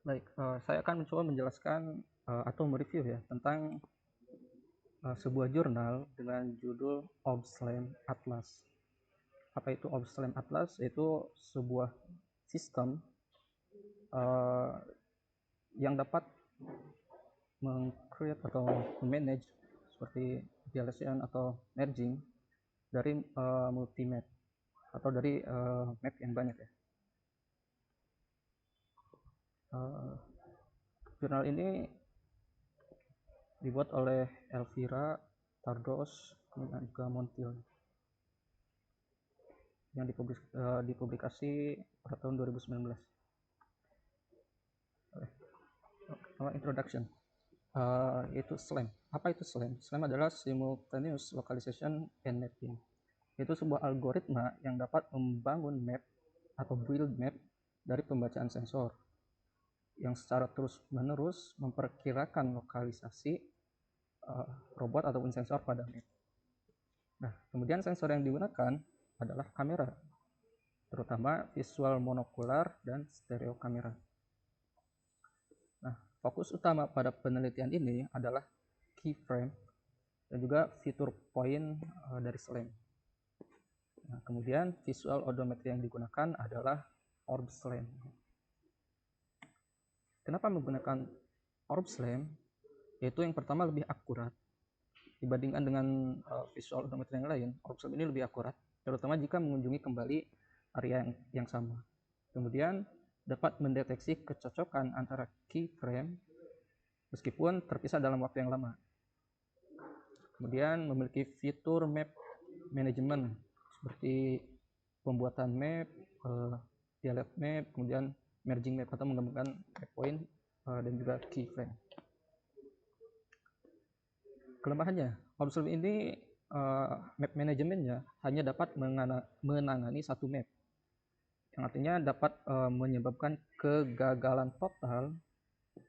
Baik, saya akan mencoba menjelaskan atau mereview ya tentang sebuah jurnal dengan judul OrbSLAM Atlas. Apa itu OrbSLAM Atlas? Itu sebuah sistem uh, yang dapat meng-create atau manage seperti deletion atau merging dari multi-map atau dari map yang banyak ya. Uh, Jurnal ini dibuat oleh Elvira Tardos dan juga Montiel yang dipublikasi pada tahun 2019. Introduction, yaitu SLAM. Apa itu SLAM? SLAM adalah Simultaneous Localization and Mapping. Itu sebuah algoritma yang dapat membangun map atau build map dari pembacaan sensor yang secara terus-menerus memperkirakan lokalisasi robot ataupun sensor pada map. Nah, kemudian sensor yang digunakan adalah kamera, terutama visual monokular dan stereo kamera. Nah, fokus utama pada penelitian ini adalah keyframe dan juga fitur point dari SLAM. Nah, kemudian visual odometri yang digunakan adalah OrbSLAM. Kenapa menggunakan OrbSLAM? Yaitu yang pertama lebih akurat dibandingkan dengan visual odometri yang lain. OrbSLAM ini lebih akurat, terutama jika mengunjungi kembali area yang sama. Kemudian dapat mendeteksi kecocokan antara keyframe meskipun terpisah dalam waktu yang lama. Kemudian memiliki fitur map management seperti pembuatan map, delete map, kemudian merging map atau menggabungkan map point dan juga keyframe. Kelemahannya, OrbSLAM ini map manajemennya hanya dapat menangani satu map, yang artinya dapat menyebabkan kegagalan total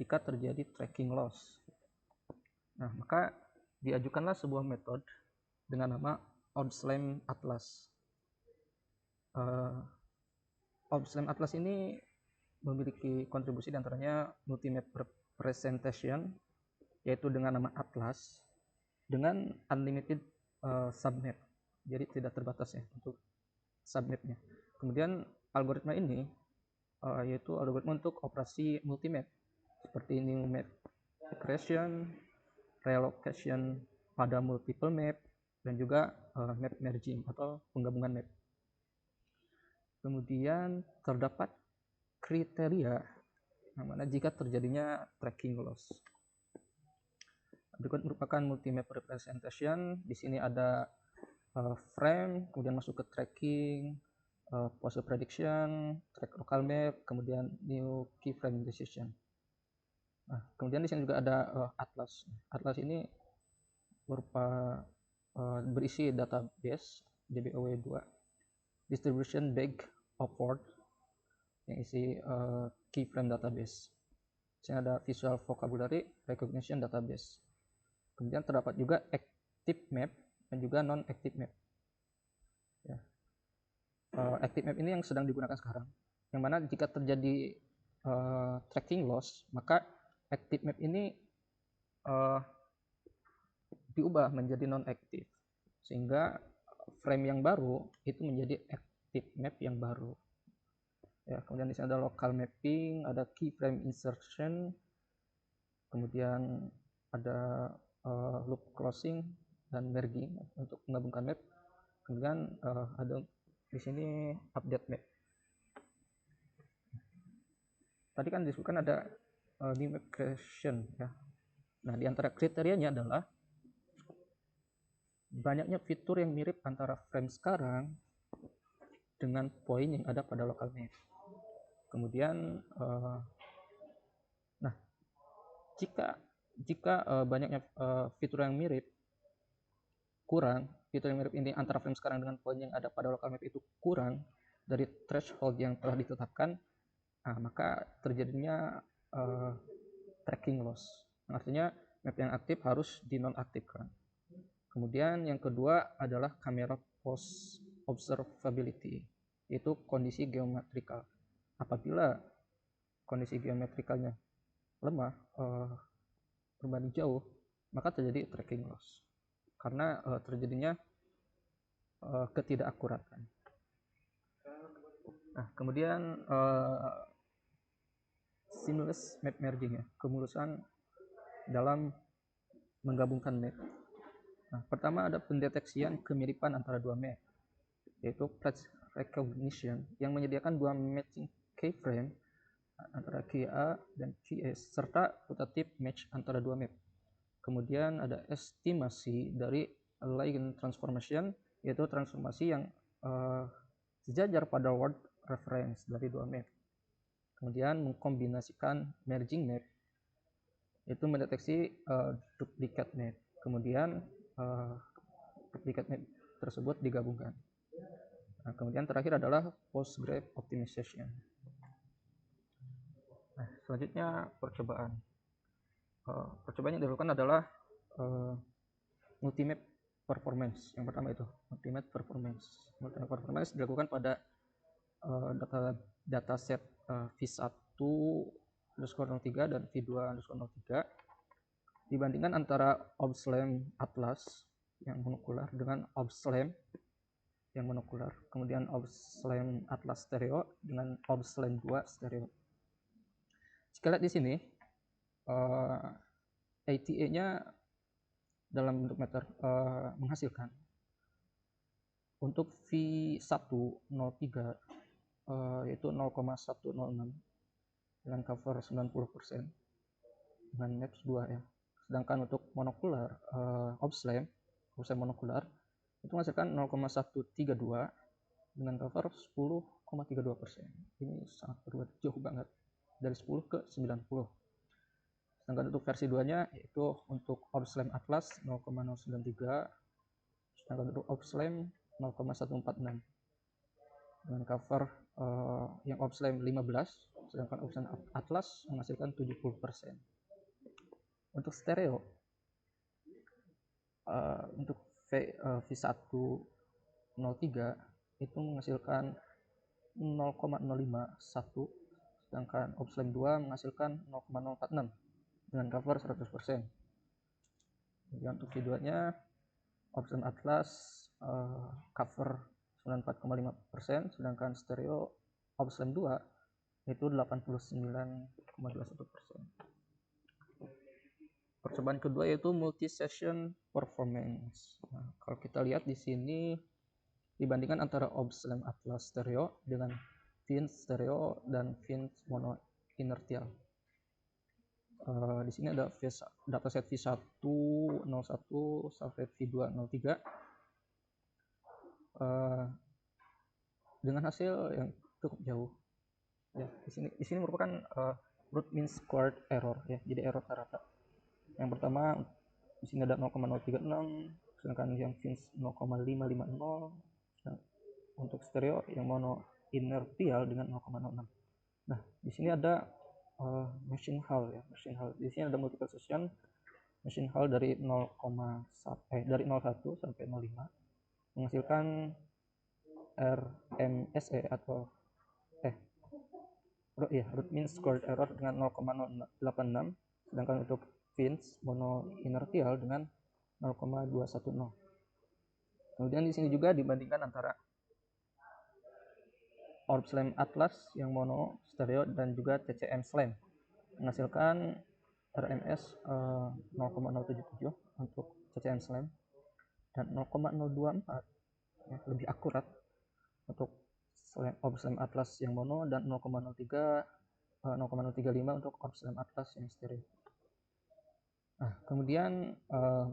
jika terjadi tracking loss. Nah, maka diajukanlah sebuah metode dengan nama OrbSLAM Atlas. OrbSLAM Atlas ini memiliki kontribusi diantaranya multi-map representation, yaitu dengan nama Atlas, dengan unlimited submap, jadi tidak terbatas ya untuk submapnya. Kemudian algoritma ini yaitu algoritma untuk operasi multi-map seperti new map creation, relocation pada multiple map, dan juga map merging atau penggabungan map. Kemudian terdapat kriteria yang mana jika terjadinya tracking loss. Berikut merupakan multi-map representation. Di sini ada frame, kemudian masuk ke tracking, pose prediction, track local map, kemudian new keyframe decision. Nah, kemudian di sini juga ada atlas. Atlas ini berupa berisi database DBOW2, distribution bag of word yang isi keyframe database. Di sini ada visual vocabulary recognition database. Kemudian terdapat juga active map dan juga non-active map. Ya. Active map ini yang sedang digunakan sekarang, yang mana jika terjadi tracking loss, maka active map ini diubah menjadi non-active, sehingga frame yang baru itu menjadi active map yang baru. Ya, kemudian di sini ada local mapping, ada keyframe insertion, kemudian ada loop closing dan merging untuk menggabungkan map. Kemudian ada di sini update map. Tadi kan disebutkan ada new map creation ya. Nah, di antara kriterianya adalah banyaknya fitur yang mirip antara frame sekarang dengan point yang ada pada local map. Kemudian nah, jika banyaknya fitur yang mirip kurang, fitur yang mirip ini antara frame sekarang dengan point yang ada pada local map itu kurang dari threshold yang telah ditetapkan, maka terjadinya tracking loss. Artinya map yang aktif harus dinonaktifkan. Kemudian yang kedua adalah kamera post observability, yaitu kondisi geometrikal. Apabila kondisi geometrikalnya lemah, berbanding jauh, maka terjadi tracking loss karena terjadinya ketidakakuratan. Nah, kemudian seamless map merging, ya, kemulusan dalam menggabungkan map. Nah, pertama ada pendeteksian kemiripan antara dua map, yaitu patch recognition yang menyediakan dua matching keyframe antara key A dan key S serta putative match antara dua map. Kemudian ada estimasi dari align transformation, yaitu transformasi yang sejajar pada word reference dari dua map. Kemudian mengkombinasikan merging map, yaitu mendeteksi duplicate map. Kemudian duplicate map tersebut digabungkan. Nah, kemudian terakhir adalah post graph optimization. Nah, selanjutnya percobaan. Percobaan yang dilakukan adalah multimap performance. Yang pertama itu multimap performance. Multimap performance dilakukan pada dataset v1_03 dan v2_03 dibandingkan antara OBSLAM Atlas yang monokular dengan OBSLAM yang monokular, kemudian OBSLAM Atlas stereo dengan OBSLAM 2 stereo. Jika lihat di sini, ATA-nya dalam bentuk meter menghasilkan untuk V103 yaitu 0,106 dengan cover 90% dengan maps 2, ya. Sedangkan untuk monokular OBSLAM monokular itu menghasilkan 0,132 dengan cover 10,32%. Ini sangat berbeda jauh banget dari 10 ke 90. Sedangkan untuk versi 2-nya yaitu untuk OBSLAM Atlas 0,093, sedangkan untuk OBSLAM 0,146 dengan cover yang OBSLAM 15, sedangkan OBSLAM Atlas menghasilkan 70%. Untuk stereo, untuk V103 itu menghasilkan 0,051, sedangkan OBSLAM 2 menghasilkan 0,046 dengan cover 100%. Kemudian untuk V2-nya OBSLAM Atlas cover 94,5%, sedangkan stereo OBSLAM 2 itu 89,21%. Percobaan kedua yaitu multi-session performance. Nah, kalau kita lihat di sini dibandingkan antara OBSLAM Atlas stereo dengan Fins stereo dan Fins mono inertial. Di sini ada dataset V101 sampai V203 dengan hasil yang cukup jauh. Ya, di sini merupakan root mean squared error, ya. Jadi error rata. Yang pertama di sini ada 0,036, sedangkan yang Fins 0,550. Untuk stereo yang mono inertial dengan 0,06. Nah, di sini ada machine hull, ya. Machine hull. Di sini ada multiple session machine hull dari 01 sampai 05 menghasilkan RMSE atau root mean squared error dengan 0,086, sedangkan untuk Fins mono inertial dengan 0,210. Kemudian di sini juga dibandingkan antara OBSLAM Atlas yang mono stereo dan juga TCM SLAM menghasilkan RMS 0,077 untuk TCM SLAM dan 0,024, ya, lebih akurat untuk OBSLAM Atlas yang mono dan 0,035 untuk OBSLAM Atlas yang stereo. Nah, kemudian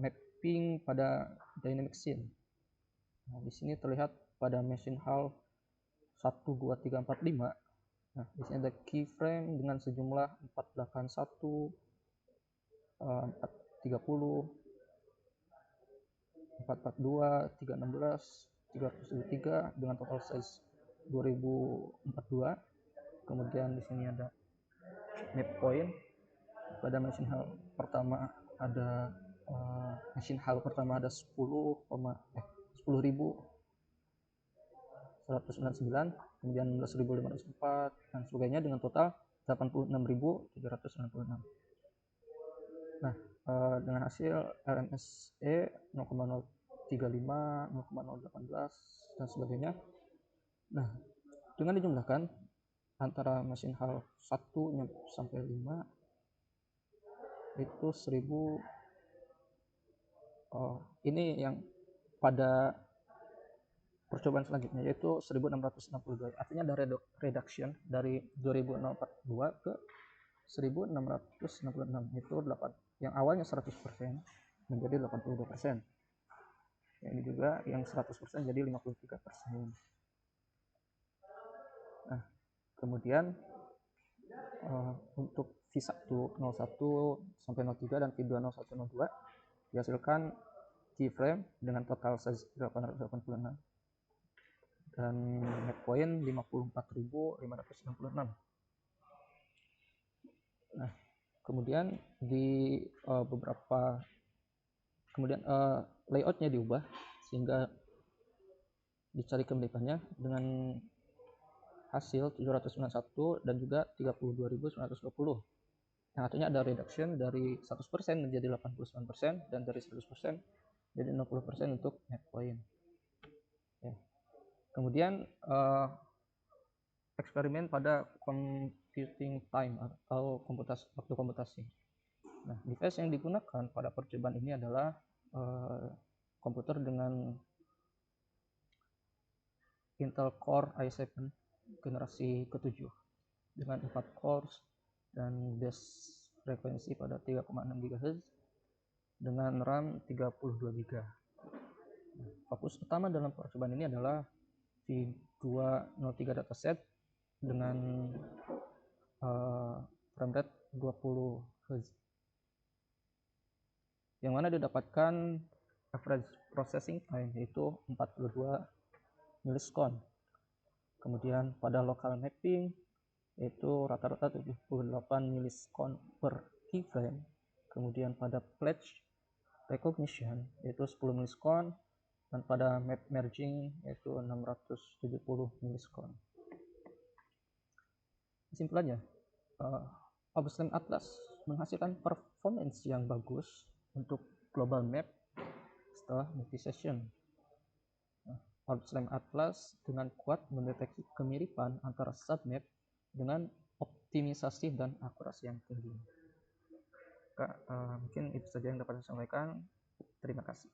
mapping pada dynamic scene. Nah, di sini terlihat pada machine hull 1, 2, 3, 4, 5. Nah, di sini ada keyframe dengan sejumlah 481, 430, 442, 316, 373 dengan total size 2042. Kemudian di sini ada map point. Pada machine hull pertama ada 10.199, kemudian 11.504 dan sebagainya dengan total 86.796. Nah, dengan hasil LMSE 0,035, 0,018 dan sebagainya. Nah, dengan dijumlahkan antara mesin hal 1 sampai 5 itu 1000. Ini yang pada percobaan selanjutnya yaitu 1662. Artinya ada reduction dari 2042 ke 1666, itu 8, yang awalnya 100% menjadi 82%. Ini juga yang 100% jadi 53%. Nah, kemudian untuk V1 01 sampai 03 dan V2 01 02 dihasilkan keyframe dengan total size 886 dan net point 54.566. Nah, kemudian di layoutnya diubah sehingga dicari kemiripannya dengan hasil 791 dan juga 32.920, yang artinya ada reduction dari 100% menjadi 89% dan dari 100% jadi 60% untuk net point. Ya. Kemudian eksperimen pada computing time atau waktu komputasi. Nah, device yang digunakan pada percobaan ini adalah komputer dengan Intel Core i7 generasi ke-7 dengan 4 cores dan base frekuensi pada 3,6 GHz dengan RAM 32 GB. Fokus utama dalam percobaan ini adalah V203 dataset dengan frame rate 20 Hz, yang mana didapatkan average processing time yaitu 42 milisekon. Kemudian pada local mapping yaitu rata-rata 78 milisekon per keyframe. Kemudian pada pledge recognition yaitu 10 milisekon, dan pada map merging yaitu 670 milisekon. Kesimpulannya, OpenSLAM Atlas menghasilkan performance yang bagus untuk global map setelah multi-session. OpenSLAM Atlas dengan kuat mendeteksi kemiripan antara submap dengan optimisasi dan akurasi yang tinggi. Mungkin itu saja yang dapat saya sampaikan. Terima kasih.